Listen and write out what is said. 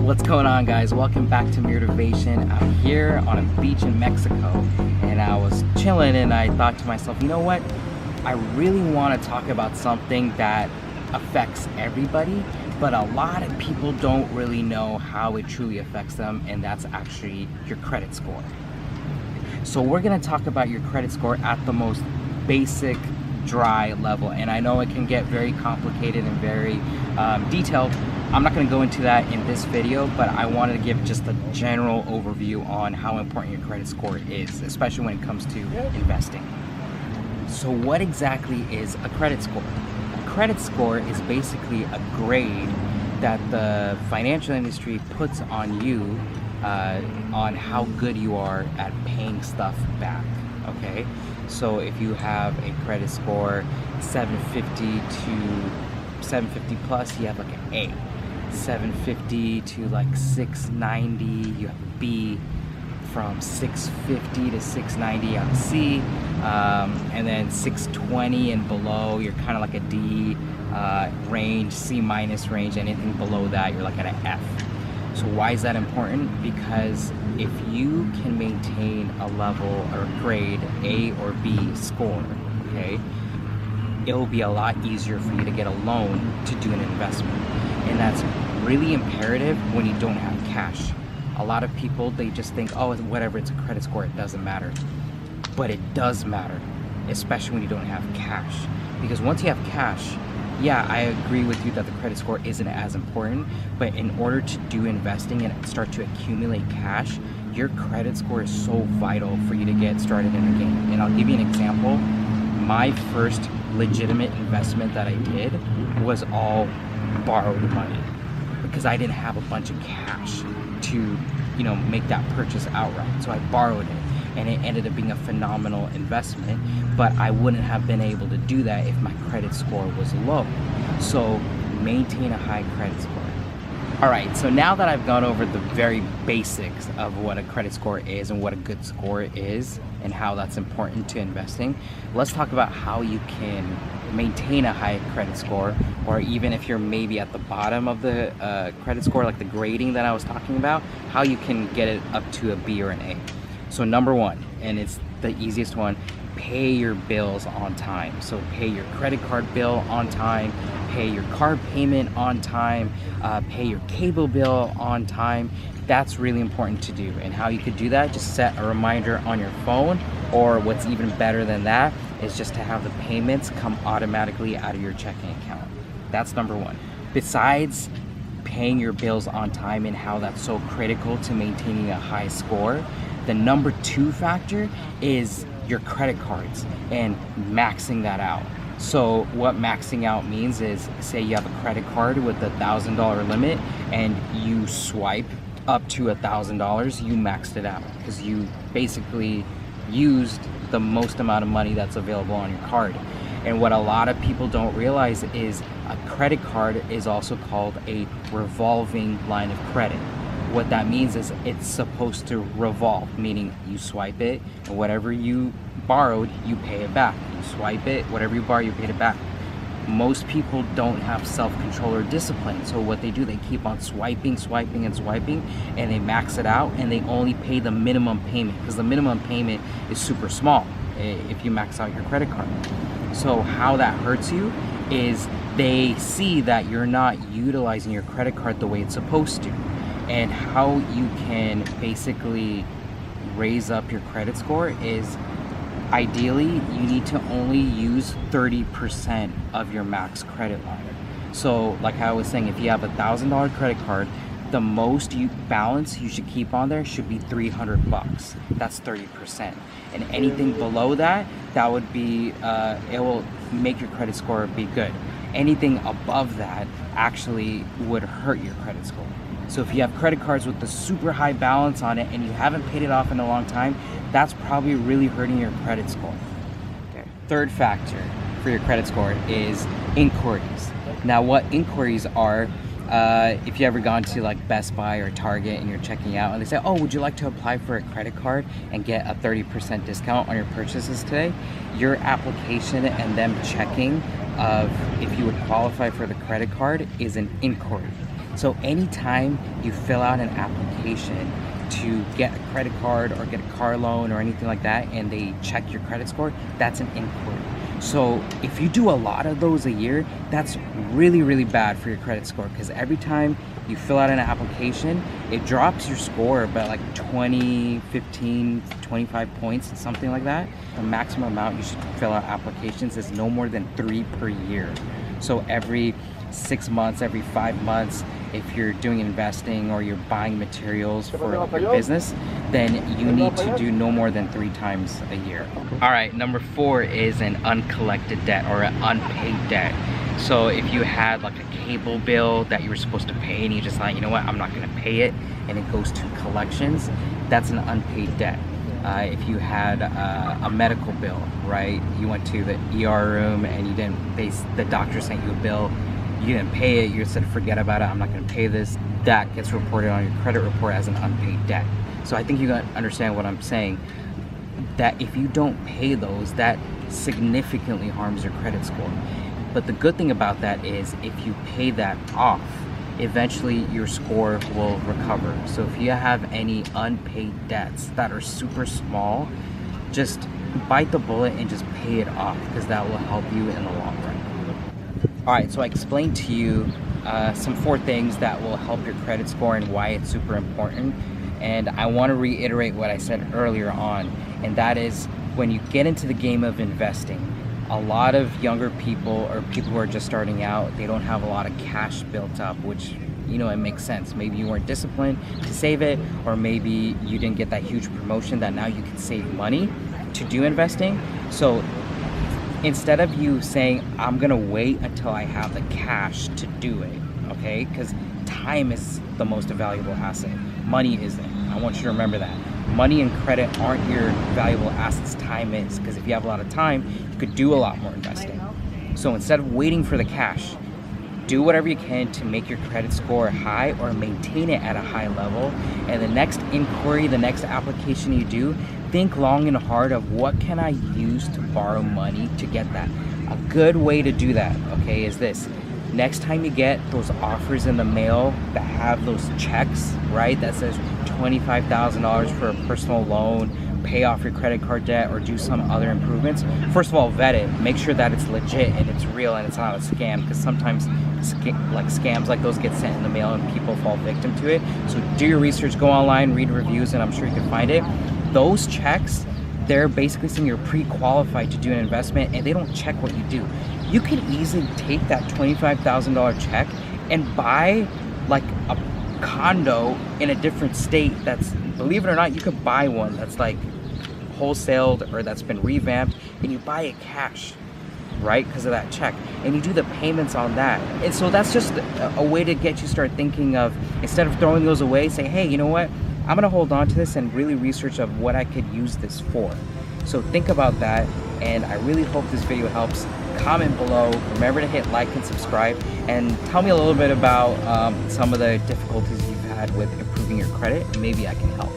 What's going on, guys? Welcome back to MIRtivation. I'm here on a beach in Mexico and I was chilling and I thought to myself, you know what? I really want to talk about something that affects everybody, but a lot of people don't really know how it truly affects them, and that's actually your credit score. So we're going to talk about your credit score at the most basic, dry level, and I know it can get very complicated and very detailed. I'm not going to go into that in this video, but I wanted to give just a general overview on how important your credit score is, especially when it comes to investing. So what exactly is a credit score? A credit score is basically a grade that the financial industry puts on you on how good you are at paying stuff back. Okay, so if you have a credit score 750 plus, you have like an A. 750 to like 690, you have a B. From 650 to 690, you have a C. And then 620 and below, you're kind of like a D range, C minus range. Anything below that, you're like at an F. So why is that important? Because if you can maintain a level or grade A or B score, okay, it will be a lot easier for you to get a loan to do an investment. And that's really imperative when you don't have cash. A lot of people, they just think, oh, whatever, it's a credit score, it doesn't matter. But it does matter, especially when you don't have cash. Because once you have cash, yeah, I agree with you that the credit score isn't as important, but in order to do investing and start to accumulate cash, your credit score is so vital for you to get started in the game. And I'll give you an example. My first legitimate investment that I did was all borrowed money because I didn't have a bunch of cash to, you know, make that purchase outright. So I borrowed it and it ended up being a phenomenal investment, but I wouldn't have been able to do that if my credit score was low. So maintain a high credit score. All right, so now that I've gone over the very basics of what a credit score is and what a good score is and how that's important to investing, let's talk about how you can maintain a high credit score, or even if you're maybe at the bottom of the credit score, like the grading that I was talking about, how you can get it up to a B or an A. So number one, and it's the easiest one, pay your bills on time. So pay your credit card bill on time, pay your car payment on time, pay your cable bill on time. That's really important to do. And how you could do that, just set a reminder on your phone, or what's even better than that is just to have the payments come automatically out of your checking account. That's number one. Besides paying your bills on time and how that's so critical to maintaining a high score, the number two factor is your credit cards and maxing that out. So what maxing out means is, say you have a credit card with $1,000 limit and you swipe up to $1,000, you maxed it out because you basically used the most amount of money that's available on your card. And what a lot of people don't realize is a credit card is also called a revolving line of credit. What that means is it's supposed to revolve, meaning you swipe it and whatever you borrowed, you pay it back. You swipe it, whatever you borrow, you pay it back. Most people don't have self-control or discipline, so what they do, they keep on swiping and they max it out and they only pay the minimum payment because the minimum payment is super small if you max out your credit card. So how that hurts you is they see that you're not utilizing your credit card the way it's supposed to. And how you can basically raise up your credit score is, ideally, you need to only use 30% of your max credit line. So like I was saying, if you have $1,000 credit card, the most balance you should keep on there should be $300. That's 30%. And anything below that, that would be, it will make your credit score be good. Anything above that actually would hurt your credit score. So if you have credit cards with the super high balance on it and you haven't paid it off in a long time, that's probably really hurting your credit score. Okay. Third factor for your credit score is inquiries. Now what inquiries are, if you ever gone to like Best Buy or Target and you're checking out and they say, oh, would you like to apply for a credit card and get a 30% discount on your purchases today? Your application and them checking of if you would qualify for the credit card is an inquiry. So anytime you fill out an application to get a credit card or get a car loan or anything like that, and they check your credit score, that's an inquiry. So if you do a lot of those a year, that's really, really bad for your credit score, because every time you fill out an application, it drops your score by like 20, 15, 25 points, something like that. The maximum amount you should fill out applications is no more than 3 per year. So every 6 months, every 5 months, if you're doing investing or you're buying materials for like your business, then you need to do no more than 3 times a year. All right, number 4 is an uncollected debt or an unpaid debt. So if you had like a cable bill that you were supposed to pay and you just like, you know what, I'm not gonna pay it, and it goes to collections, that's an unpaid debt. If you had a medical bill, right? You went to the ER room and you didn't, the doctor sent you a bill, you didn't pay it, you said forget about it, I'm not going to pay this, that gets reported on your credit report as an unpaid debt. So I think you understand what I'm saying, that if you don't pay those, that significantly harms your credit score. But the good thing about that is if you pay that off, eventually your score will recover. So if you have any unpaid debts that are super small, just bite the bullet and just pay it off, because that will help you in the long run. All right, so I explained to you some 4 things that will help your credit score and why it's super important. And I want to reiterate what I said earlier on, and that is when you get into the game of investing, a lot of younger people or people who are just starting out, they don't have a lot of cash built up, which, you know, it makes sense. Maybe you weren't disciplined to save it, or maybe you didn't get that huge promotion that now you can save money to do investing. So instead of you saying, I'm gonna wait until I have the cash to do it, okay? Because time is the most valuable asset. Money isn't. I want you to remember that. Money and credit aren't your valuable assets, time is. Because if you have a lot of time, you could do a lot more investing. So instead of waiting for the cash, do whatever you can to make your credit score high or maintain it at a high level. And the next inquiry, the next application you do, think long and hard of what can I use to borrow money to get that. A good way to do that, okay, is this. Next time you get those offers in the mail that have those checks, right, that says $25,000 for a personal loan, pay off your credit card debt, or do some other improvements, first of all, vet it. Make sure that it's legit and it's real and it's not a scam, because sometimes scams like those get sent in the mail and people fall victim to it. So do your research, go online, read reviews, and I'm sure you can find it. Those checks, they're basically saying you're pre-qualified to do an investment, and they don't check what you do. You can easily take that $25,000 check and buy like a condo in a different state that's, believe it or not, you could buy one that's like wholesaled or that's been revamped, and you buy it cash, right, because of that check, and you do the payments on that. And so that's just a way to get you start thinking of, instead of throwing those away, say, hey, you know what, I'm gonna hold on to this and really research of what I could use this for. So think about that, and I really hope this video helps. Comment below, remember to hit like and subscribe, and tell me a little bit about some of the difficulties you've had with improving your credit, and maybe I can help.